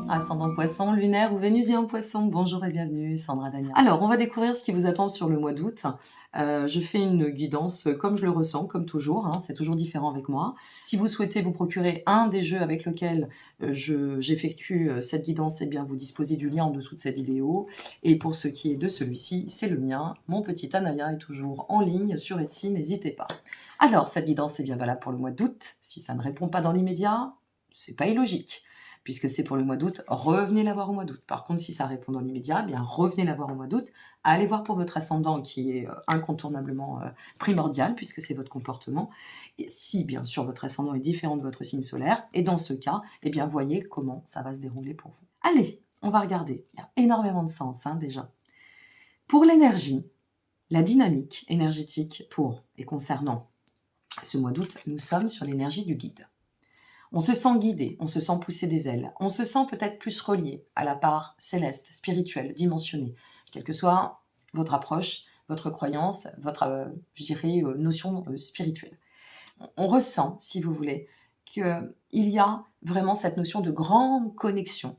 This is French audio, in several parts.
ascendant poisson, lunaire ou vénusien poisson. Bonjour et bienvenue, Sandra Dania. Alors, on va découvrir ce qui vous attend sur le mois d'août. Je fais une guidance comme je le ressens, comme toujours, hein, c'est toujours différent avec moi. Si vous souhaitez vous procurer un des jeux avec lequel j'effectue cette guidance, eh bien vous disposez du lien en dessous de cette vidéo. Et pour ce qui est de celui-ci, c'est le mien. Mon petit Anaya est toujours en ligne sur Etsy, n'hésitez pas. Alors, cette guidance est bien valable pour le mois d'août. Si ça ne répond pas dans l'immédiat, c'est pas illogique. Puisque c'est pour le mois d'août, revenez la voir au mois d'août. Par contre, si ça répond dans l'immédiat, bien revenez la voir au mois d'août. Allez voir pour votre ascendant qui est incontournablement primordial, puisque c'est votre comportement. Et si, bien sûr, votre ascendant est différent de votre signe solaire, et dans ce cas, eh bien, voyez comment ça va se dérouler pour vous. Allez, on va regarder. Il y a énormément de sens, hein, déjà. Pour l'énergie, la dynamique énergétique pour et concernant ce mois d'août, nous sommes sur l'énergie du guide. On se sent guidé, on se sent pousser des ailes, on se sent peut-être plus relié à la part céleste, spirituelle, dimensionnée, quelle que soit votre approche, votre croyance, votre, notion spirituelle. On ressent, si vous voulez, qu'il y a vraiment cette notion de grande connexion,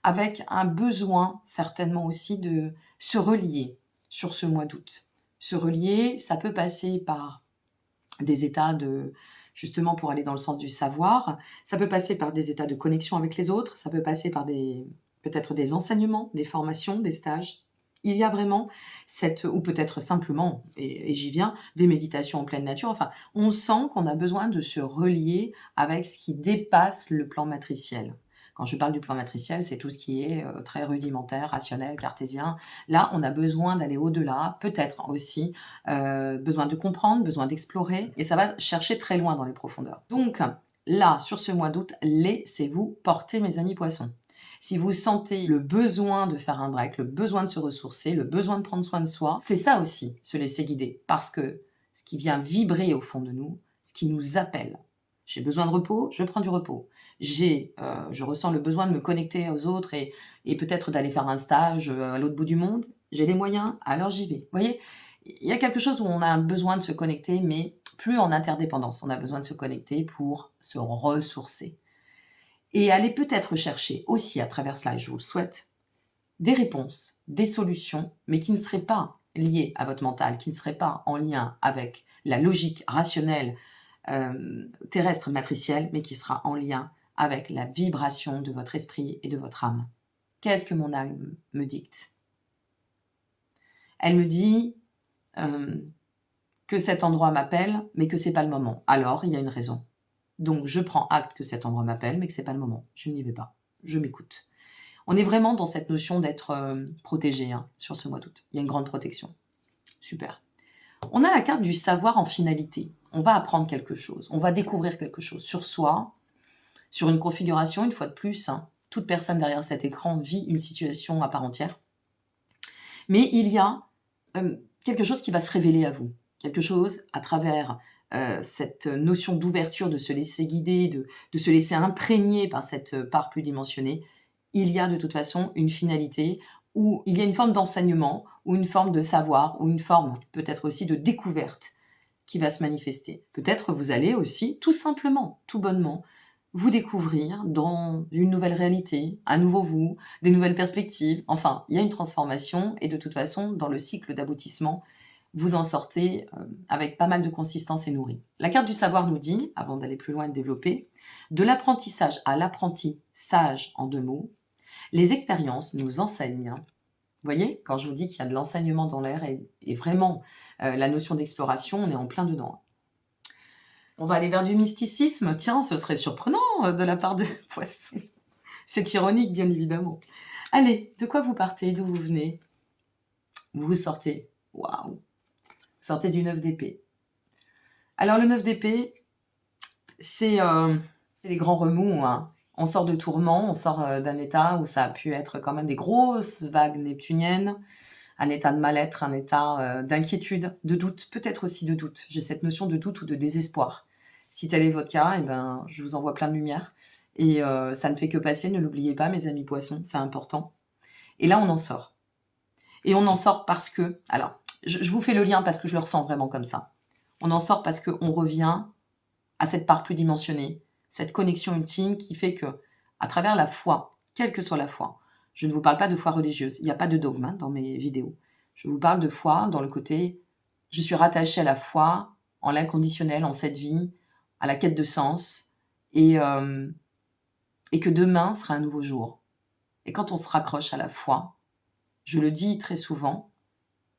avec un besoin certainement aussi de se relier sur ce mois d'août. Se relier, ça peut passer par des états de... justement pour aller dans le sens du savoir, ça peut passer par des états de connexion avec les autres, ça peut passer par peut-être des enseignements, des formations, des stages. Il y a vraiment ou peut-être simplement, et j'y viens, des méditations en pleine nature. Enfin, on sent qu'on a besoin de se relier avec ce qui dépasse le plan matriciel. Quand je parle du plan matriciel, c'est tout ce qui est très rudimentaire, rationnel, cartésien. Là, on a besoin d'aller au-delà, peut-être aussi besoin de comprendre, besoin d'explorer, et ça va chercher très loin dans les profondeurs. Donc là, sur ce mois d'août, laissez-vous porter, mes amis poissons. Si vous sentez le besoin de faire un break, le besoin de se ressourcer, le besoin de prendre soin de soi, c'est ça aussi, se laisser guider, parce que ce qui vient vibrer au fond de nous, ce qui nous appelle. J'ai besoin de repos, je prends du repos. Je ressens le besoin de me connecter aux autres et peut-être d'aller faire un stage à l'autre bout du monde. J'ai les moyens, alors j'y vais. Vous voyez, il y a quelque chose où on a besoin de se connecter, mais plus en interdépendance. On a besoin de se connecter pour se ressourcer. Et aller peut-être chercher aussi à travers cela, et je vous le souhaite, des réponses, des solutions, mais qui ne seraient pas liées à votre mental, qui ne seraient pas en lien avec la logique rationnelle terrestre matricielle, mais qui sera en lien avec la vibration de votre esprit et de votre âme. Qu'est-ce que mon âme me dicte? Elle me dit que cet endroit m'appelle, mais que c'est pas le moment. Alors, il y a une raison. Donc, je prends acte que cet endroit m'appelle, mais que c'est pas le moment. Je n'y vais pas. Je m'écoute. On est vraiment dans cette notion d'être protégé sur ce mois d'août. Il y a une grande protection. Super. On a la carte du savoir en finalité. On va apprendre quelque chose, on va découvrir quelque chose sur soi, sur une configuration, une fois de plus. Toute personne derrière cet écran vit une situation à part entière. Mais il y a quelque chose qui va se révéler à vous. Quelque chose à travers cette notion d'ouverture, de se laisser guider, de se laisser imprégner par cette part plus dimensionnée. Il y a de toute façon une finalité où il y a une forme d'enseignement, ou une forme de savoir, ou une forme peut-être aussi de découverte qui va se manifester. Peut-être vous allez aussi tout simplement, tout bonnement, vous découvrir dans une nouvelle réalité, un nouveau vous, des nouvelles perspectives. Enfin, il y a une transformation et de toute façon, dans le cycle d'aboutissement, vous en sortez avec pas mal de consistance et nourri. La carte du savoir nous dit, avant d'aller plus loin et de développer, de l'apprentissage à l'apprenti sage en 2 mots, les expériences nous enseignent. Vous voyez, quand je vous dis qu'il y a de l'enseignement dans l'air et vraiment la notion d'exploration, on est en plein dedans. On va aller vers du mysticisme. Tiens, ce serait surprenant de la part de Poissons. C'est ironique, bien évidemment. Allez, de quoi vous partez? D'où vous venez? Vous sortez. Waouh! Vous sortez du 9 d'épée. Alors, le 9 d'épée, c'est les grands remous. On sort de tourments, on sort d'un état où ça a pu être quand même des grosses vagues neptuniennes, un état de mal-être, un état d'inquiétude, de doute, peut-être aussi de doute. J'ai cette notion de doute ou de désespoir. Si tel est votre cas, eh ben, je vous envoie plein de lumière. Et ça ne fait que passer, ne l'oubliez pas, mes amis poissons, c'est important. Et là, on en sort. Et on en sort parce que... Alors, je vous fais le lien parce que je le ressens vraiment comme ça. On en sort parce qu'on revient à cette part plus dimensionnée, cette connexion ultime qui fait que à travers la foi, quelle que soit la foi. Je ne vous parle pas de foi religieuse, il n'y a pas de dogme hein, dans mes vidéos. Je vous parle de foi dans le côté, je suis rattachée à la foi, en l'inconditionnel, en cette vie, à la quête de sens, et que demain sera un nouveau jour. Et quand on se raccroche à la foi, je le dis très souvent,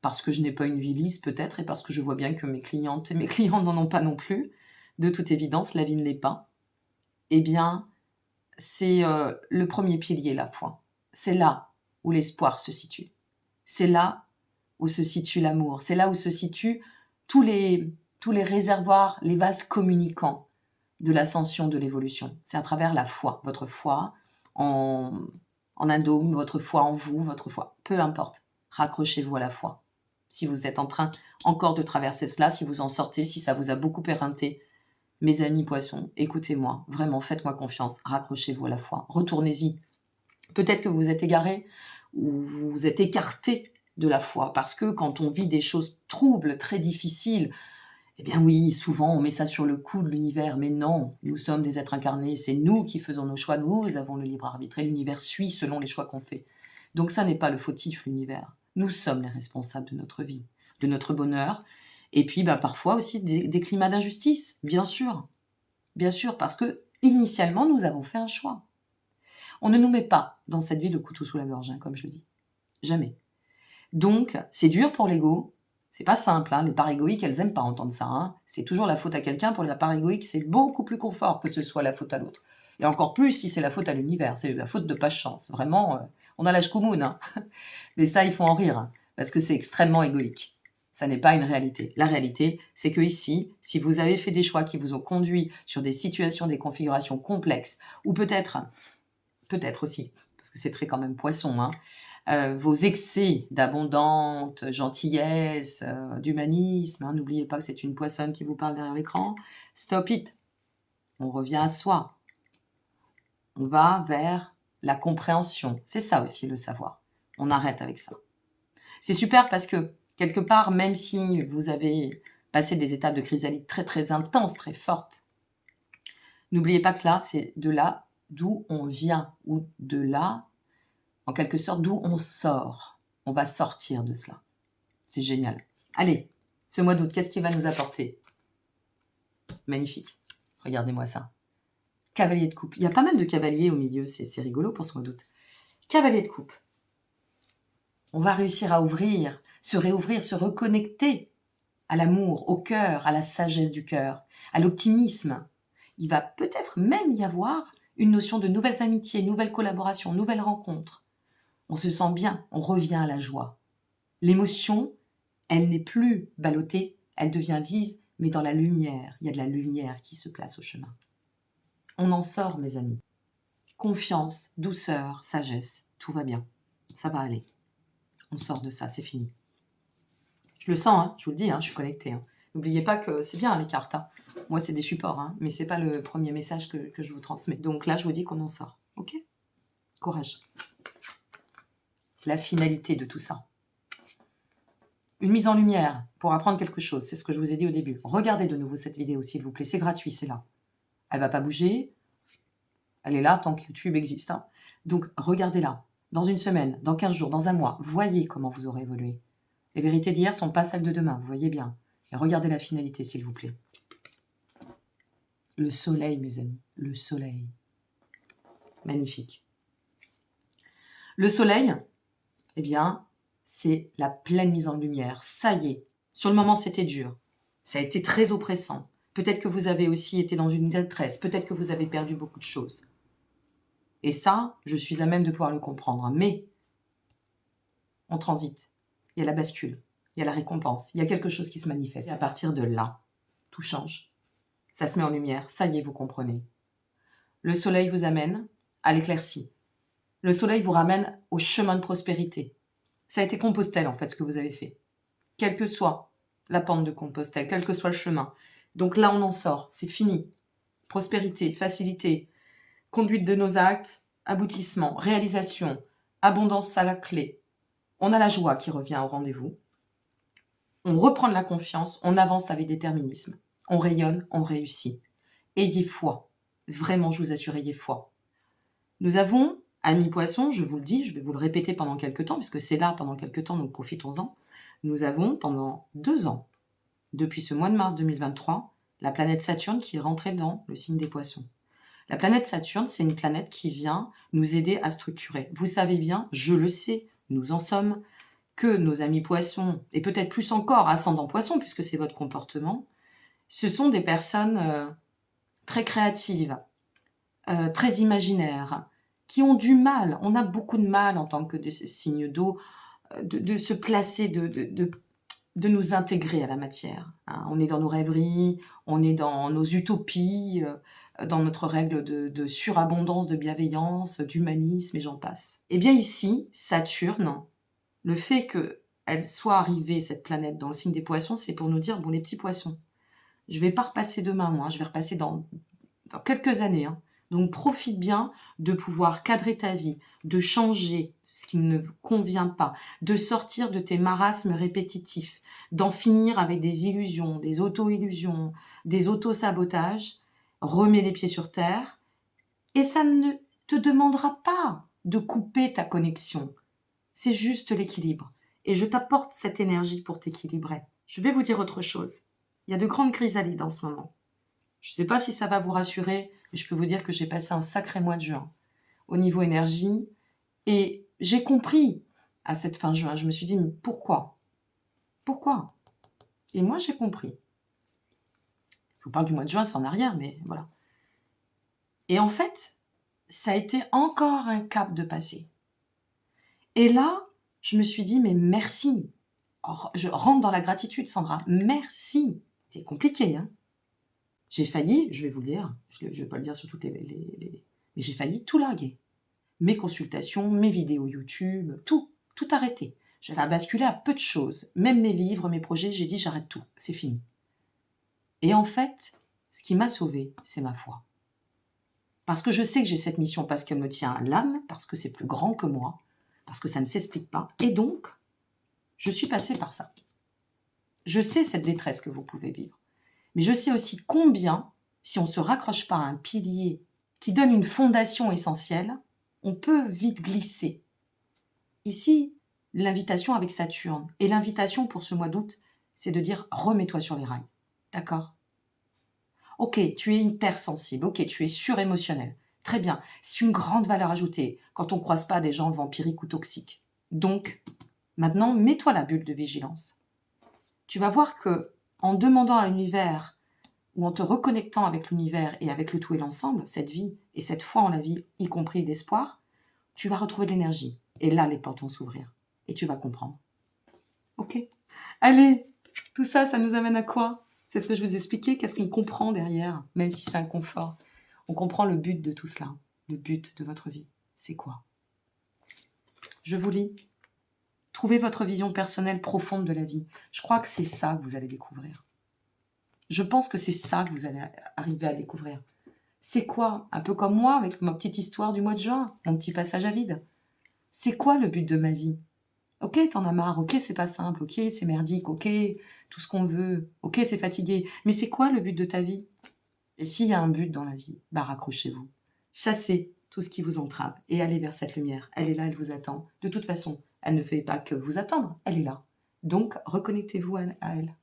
parce que je n'ai pas une vie lisse peut-être, et parce que je vois bien que mes clientes et mes clients n'en ont pas non plus, de toute évidence, la vie ne l'est pas, eh bien, c'est le premier pilier, la foi. C'est là où l'espoir se situe. C'est là où se situe l'amour. C'est là où se situent tous les réservoirs, les vases communicants de l'ascension, de l'évolution. C'est à travers la foi, votre foi en un dogme, votre foi en vous, votre foi, peu importe. Raccrochez-vous à la foi. Si vous êtes en train encore de traverser cela, si vous en sortez, si ça vous a beaucoup éreinté, mes amis poissons, écoutez-moi, vraiment, faites-moi confiance, raccrochez-vous à la foi, retournez-y. Peut-être que vous êtes égaré ou vous êtes écarté de la foi, parce que quand on vit des choses troubles, très difficiles, eh bien oui, souvent on met ça sur le coup de l'univers, mais non, nous sommes des êtres incarnés, c'est nous qui faisons nos choix, nous avons le libre arbitre, et l'univers suit selon les choix qu'on fait. Donc ça n'est pas le fautif, l'univers. Nous sommes les responsables de notre vie, de notre bonheur, et puis parfois aussi des climats d'injustice, bien sûr, parce que initialement nous avons fait un choix. On ne nous met pas dans cette vie le couteau sous la gorge, comme je le dis, jamais. Donc c'est dur pour l'ego, c'est pas simple, les parts égoïques elles aiment pas entendre ça, c'est toujours la faute à quelqu'un. Pour les parts égoïques c'est beaucoup plus confort que ce soit la faute à l'autre, et encore plus si c'est la faute à l'univers, c'est la faute de pas de chance, vraiment, on a l'âge commun, mais ça il faut en rire, parce que c'est extrêmement égoïque. Ça n'est pas une réalité. La réalité, c'est que ici, si vous avez fait des choix qui vous ont conduit sur des situations, des configurations complexes, ou peut-être aussi, parce que c'est très quand même poisson, vos excès d'abondante gentillesse, d'humanisme, n'oubliez pas que c'est une poissonne qui vous parle derrière l'écran, stop it. On revient à soi. On va vers la compréhension. C'est ça aussi le savoir. On arrête avec ça. C'est super parce que, quelque part, même si vous avez passé des étapes de chrysalide très très intenses, très fortes, n'oubliez pas que là, c'est de là d'où on vient, ou de là, en quelque sorte, d'où on sort. On va sortir de cela. C'est génial. Allez, ce mois d'août, qu'est-ce qu'il va nous apporter? Magnifique. Regardez-moi ça. Cavalier de coupe. Il y a pas mal de cavaliers au milieu, c'est rigolo pour ce mois d'août. Cavalier de coupe. On va réussir à ouvrir, se réouvrir, se reconnecter à l'amour, au cœur, à la sagesse du cœur, à l'optimisme. Il va peut-être même y avoir une notion de nouvelles amitiés, nouvelles collaborations, nouvelles rencontres. On se sent bien, on revient à la joie. L'émotion, elle n'est plus ballottée, elle devient vive, mais dans la lumière. Il y a de la lumière qui se place au chemin. On en sort, mes amis. Confiance, douceur, sagesse, tout va bien. Ça va aller. On sort de ça, c'est fini. Je le sens, je vous le dis, je suis connectée. N'oubliez pas que c'est bien les cartes. Moi, c'est des supports, mais c'est pas le premier message que je vous transmets. Donc là, je vous dis qu'on en sort. Ok? Courage. La finalité de tout ça. Une mise en lumière pour apprendre quelque chose, c'est ce que je vous ai dit au début. Regardez de nouveau cette vidéo, s'il vous plaît. C'est gratuit, c'est là. Elle va pas bouger. Elle est là tant que YouTube existe. Donc, regardez-la. Dans une semaine, dans 15 jours, dans un mois, voyez comment vous aurez évolué. Les vérités d'hier sont pas celles de demain, vous voyez bien. Et regardez la finalité, s'il vous plaît. Le soleil, mes amis, le soleil. Magnifique. Le soleil, eh bien, c'est la pleine mise en lumière. Ça y est. Sur le moment, c'était dur. Ça a été très oppressant. Peut-être que vous avez aussi été dans une détresse. Peut-être que vous avez perdu beaucoup de choses. Et ça, je suis à même de pouvoir le comprendre. Mais on transite. Il y a la bascule. Il y a la récompense. Il y a quelque chose qui se manifeste. Et à partir de là, tout change. Ça se met en lumière. Ça y est, vous comprenez. Le soleil vous amène à l'éclaircie. Le soleil vous ramène au chemin de prospérité. Ça a été Compostelle, en fait, ce que vous avez fait. Quelle que soit la pente de Compostelle, quel que soit le chemin. Donc là, on en sort. C'est fini. Prospérité, facilité, conduite de nos actes, aboutissement, réalisation, abondance à la clé. On a la joie qui revient au rendez-vous. On reprend de la confiance, on avance avec déterminisme. On rayonne, on réussit. Ayez foi. Vraiment, je vous assure, ayez foi. Nous avons, amis poissons, je vous le dis, je vais vous le répéter pendant quelques temps, puisque c'est là pendant quelques temps, donc profitons-en. Nous avons pendant 2 ans, depuis ce mois de mars 2023, la planète Saturne qui est rentrée dans le signe des poissons. La planète Saturne, c'est une planète qui vient nous aider à structurer. Vous savez bien, je le sais, nous en sommes, que nos amis poissons, et peut-être plus encore ascendant poissons, puisque c'est votre comportement, ce sont des personnes très créatives, très imaginaires, qui ont du mal, on a beaucoup de mal en tant que des signes d'eau, de se placer, de nous intégrer à la matière. Hein. On est dans nos rêveries, on est dans nos utopies, dans notre règle de surabondance, de bienveillance, d'humanisme, et j'en passe. Eh bien ici, Saturne, le fait qu'elle soit arrivée, cette planète, dans le signe des poissons, c'est pour nous dire, bon, les petits poissons, je ne vais pas repasser demain, moi, je vais repasser dans quelques années. Hein. Donc profite bien de pouvoir cadrer ta vie, de changer ce qui ne convient pas, de sortir de tes marasmes répétitifs, d'en finir avec des illusions, des auto-illusions, des auto-sabotages. Remets les pieds sur terre et ça ne te demandera pas de couper ta connexion. C'est juste l'équilibre. Et je t'apporte cette énergie pour t'équilibrer. Je vais vous dire autre chose. Il y a de grandes chrysalides en ce moment. Je ne sais pas si ça va vous rassurer, mais je peux vous dire que j'ai passé un sacré mois de juin au niveau énergie. Et j'ai compris à cette fin juin, je me suis dit, mais pourquoi? Pourquoi? Et moi, j'ai compris. Je vous parle du mois de juin, c'est en arrière, mais voilà. Et en fait, ça a été encore un cap de passer. Et là, je me suis dit, mais merci. Je rentre dans la gratitude, Sandra. Merci. C'est compliqué, hein. J'ai failli, je vais vous le dire, je ne vais pas le dire sur toutes mais j'ai failli tout larguer. Mes consultations, mes vidéos YouTube, tout arrêté. Ça a basculé à peu de choses. Même mes livres, mes projets, j'ai dit j'arrête tout, c'est fini. Et en fait, ce qui m'a sauvée, c'est ma foi. Parce que je sais que j'ai cette mission, parce qu'elle me tient à l'âme, parce que c'est plus grand que moi, parce que ça ne s'explique pas. Et donc, je suis passée par ça. Je sais cette détresse que vous pouvez vivre. Mais je sais aussi combien, si on ne se raccroche pas à un pilier qui donne une fondation essentielle, on peut vite glisser. Ici, l'invitation avec Saturne, et l'invitation pour ce mois d'août, c'est de dire « remets-toi sur les rails ». D'accord? Ok, tu es hypersensible, ok, tu es surémotionnel. Très bien, c'est une grande valeur ajoutée quand on ne croise pas des gens vampiriques ou toxiques. Donc, maintenant, mets-toi la bulle de vigilance. Tu vas voir que en demandant à l'univers ou en te reconnectant avec l'univers et avec le tout et l'ensemble, cette vie et cette foi en la vie, y compris l'espoir, tu vas retrouver de l'énergie. Et là, les portes vont s'ouvrir. Et tu vas comprendre. Ok? Allez, tout ça, ça nous amène à quoi? C'est ce que je vous ai expliqué. Qu'est-ce qu'on comprend derrière, même si c'est un confort? On comprend le but de tout cela. Le but de votre vie, c'est quoi? Je vous lis. Trouvez votre vision personnelle profonde de la vie. Je crois que c'est ça que vous allez découvrir. Je pense que c'est ça que vous allez arriver à découvrir. C'est quoi? Un peu comme moi, avec ma petite histoire du mois de juin, mon petit passage à vide. C'est quoi le but de ma vie? Ok, t'en as marre, ok, c'est pas simple, ok, c'est merdique, ok, tout ce qu'on veut, ok, t'es fatigué. Mais c'est quoi le but de ta vie? Et s'il y a un but dans la vie, bah raccrochez-vous. Chassez tout ce qui vous entrave et allez vers cette lumière. Elle est là, elle vous attend. De toute façon, elle ne fait pas que vous attendre, elle est là. Donc, reconnectez-vous à elle.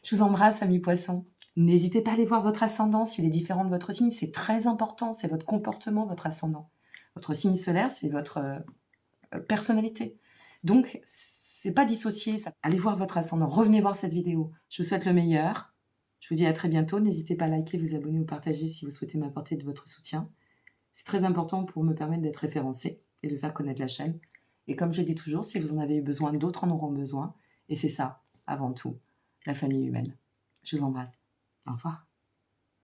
Je vous embrasse, amis poissons. N'hésitez pas à aller voir votre ascendant s'il est différent de votre signe. C'est très important, c'est votre comportement, votre ascendant. Votre signe solaire, c'est votre personnalité. Donc, c'est pas dissocié. Ça. Allez voir votre ascendant. Revenez voir cette vidéo. Je vous souhaite le meilleur. Je vous dis à très bientôt. N'hésitez pas à liker, vous abonner ou partager si vous souhaitez m'apporter de votre soutien. C'est très important pour me permettre d'être référencé et de faire connaître la chaîne. Et comme je dis toujours, si vous en avez eu besoin, d'autres en auront besoin. Et c'est ça, avant tout, la famille humaine. Je vous embrasse. Au revoir.